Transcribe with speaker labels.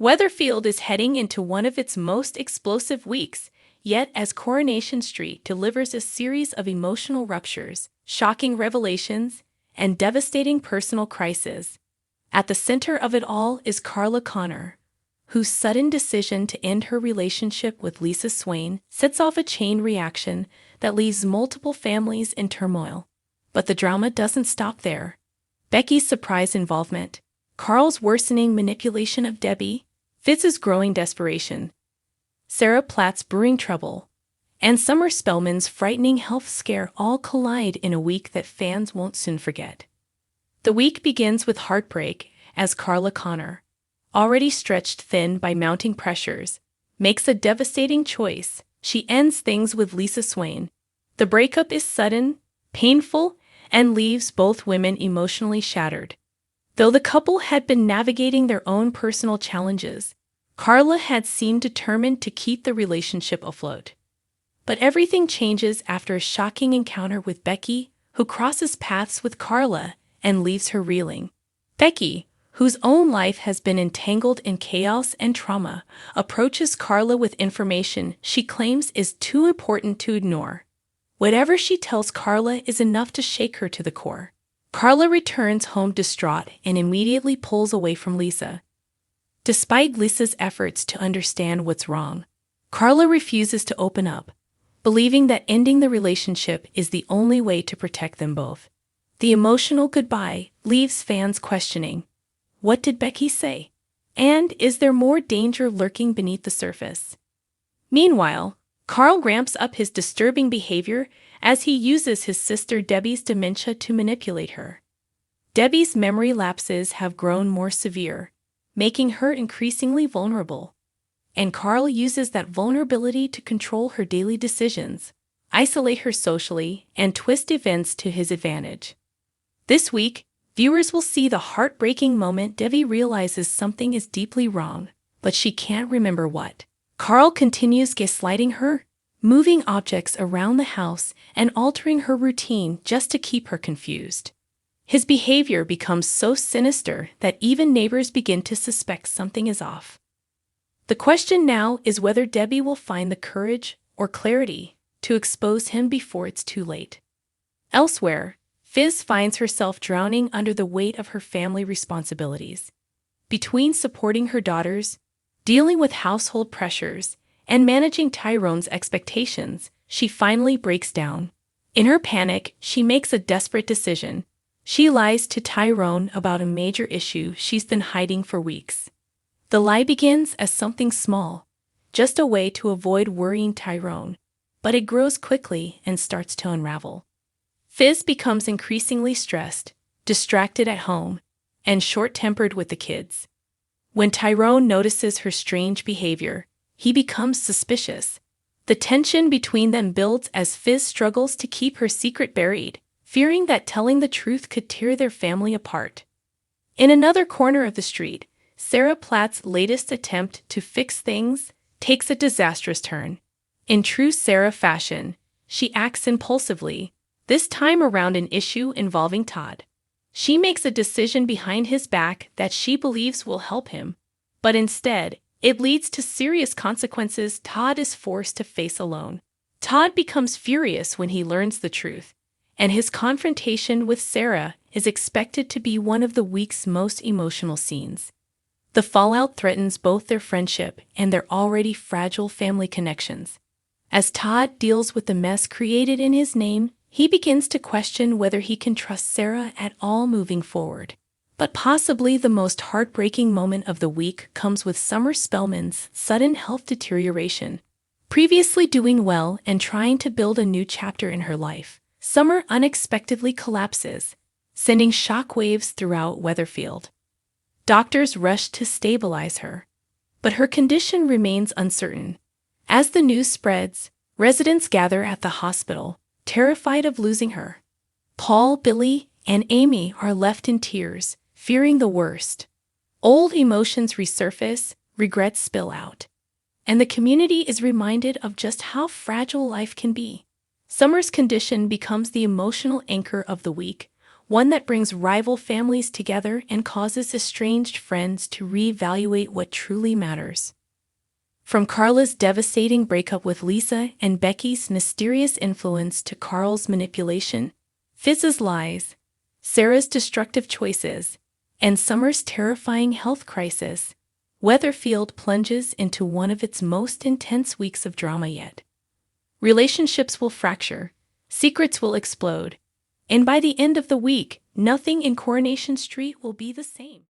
Speaker 1: Weatherfield is heading into one of its most explosive weeks, yet as Coronation Street delivers a series of emotional ruptures, shocking revelations, and devastating personal crises. At the center of it all is Carla Connor, whose sudden decision to end her relationship with Lisa Swain sets off a chain reaction that leaves multiple families in turmoil. But the drama doesn't stop there. Becky's surprise involvement, Carl's worsening manipulation of Debbie, Fizz's growing desperation, Sarah Platt's brewing trouble, and Summer Spellman's frightening health scare all collide in a week that fans won't soon forget. The week begins with heartbreak as Carla Connor, already stretched thin by mounting pressures, makes a devastating choice. She ends things with Lisa Swain. The breakup is sudden, painful, and leaves both women emotionally shattered. Though the couple had been navigating their own personal challenges, Carla had seemed determined to keep the relationship afloat. But everything changes after a shocking encounter with Becky, who crosses paths with Carla and leaves her reeling. Becky, whose own life has been entangled in chaos and trauma, approaches Carla with information she claims is too important to ignore. Whatever she tells Carla is enough to shake her to the core. Carla returns home distraught and immediately pulls away from Lisa. Despite Lisa's efforts to understand what's wrong, Carla refuses to open up, believing that ending the relationship is the only way to protect them both. The emotional goodbye leaves fans questioning, what did Becky say? And is there more danger lurking beneath the surface? Meanwhile, Carl ramps up his disturbing behavior as he uses his sister Debbie's dementia to manipulate her. Debbie's memory lapses have grown more severe, making her increasingly vulnerable. And Carl uses that vulnerability to control her daily decisions, isolate her socially, and twist events to his advantage. This week, viewers will see the heartbreaking moment Debbie realizes something is deeply wrong, but she can't remember what. Carl continues gaslighting her, moving objects around the house and altering her routine just to keep her confused. His behavior becomes so sinister that even neighbors begin to suspect something is off. The question now is whether Debbie will find the courage or clarity to expose him before it's too late. Elsewhere, Fizz finds herself drowning under the weight of her family responsibilities. Between supporting her daughters, dealing with household pressures, and managing Tyrone's expectations, she finally breaks down. In her panic, she makes a desperate decision. She lies to Tyrone about a major issue she's been hiding for weeks. The lie begins as something small, just a way to avoid worrying Tyrone, but it grows quickly and starts to unravel. Fizz becomes increasingly stressed, distracted at home, and short-tempered with the kids. When Tyrone notices her strange behavior, he becomes suspicious. The tension between them builds as Fizz struggles to keep her secret buried, fearing that telling the truth could tear their family apart. In another corner of the street, Sarah Platt's latest attempt to fix things takes a disastrous turn. In true Sarah fashion, she acts impulsively, this time around an issue involving Todd. She makes a decision behind his back that she believes will help him, but instead, it leads to serious consequences Todd is forced to face alone. Todd becomes furious when he learns the truth, and his confrontation with Sarah is expected to be one of the week's most emotional scenes. The fallout threatens both their friendship and their already fragile family connections. As Todd deals with the mess created in his name, he begins to question whether he can trust Sarah at all moving forward. But possibly the most heartbreaking moment of the week comes with Summer Spellman's sudden health deterioration. Previously doing well and trying to build a new chapter in her life, Summer unexpectedly collapses, sending shockwaves throughout Weatherfield. Doctors rush to stabilize her, but her condition remains uncertain. As the news spreads, residents gather at the hospital, terrified of losing her. Paul, Billy, and Amy are left in tears, fearing the worst. Old emotions resurface, regrets spill out, and the community is reminded of just how fragile life can be. Summer's condition becomes the emotional anchor of the week, one that brings rival families together and causes estranged friends to reevaluate what truly matters. From Carla's devastating breakup with Lisa and Becky's mysterious influence to Carl's manipulation, Fizz's lies, Sarah's destructive choices, and Summer's terrifying health crisis, Weatherfield plunges into one of its most intense weeks of drama yet. Relationships will fracture, secrets will explode, and by the end of the week, nothing in Coronation Street will be the same.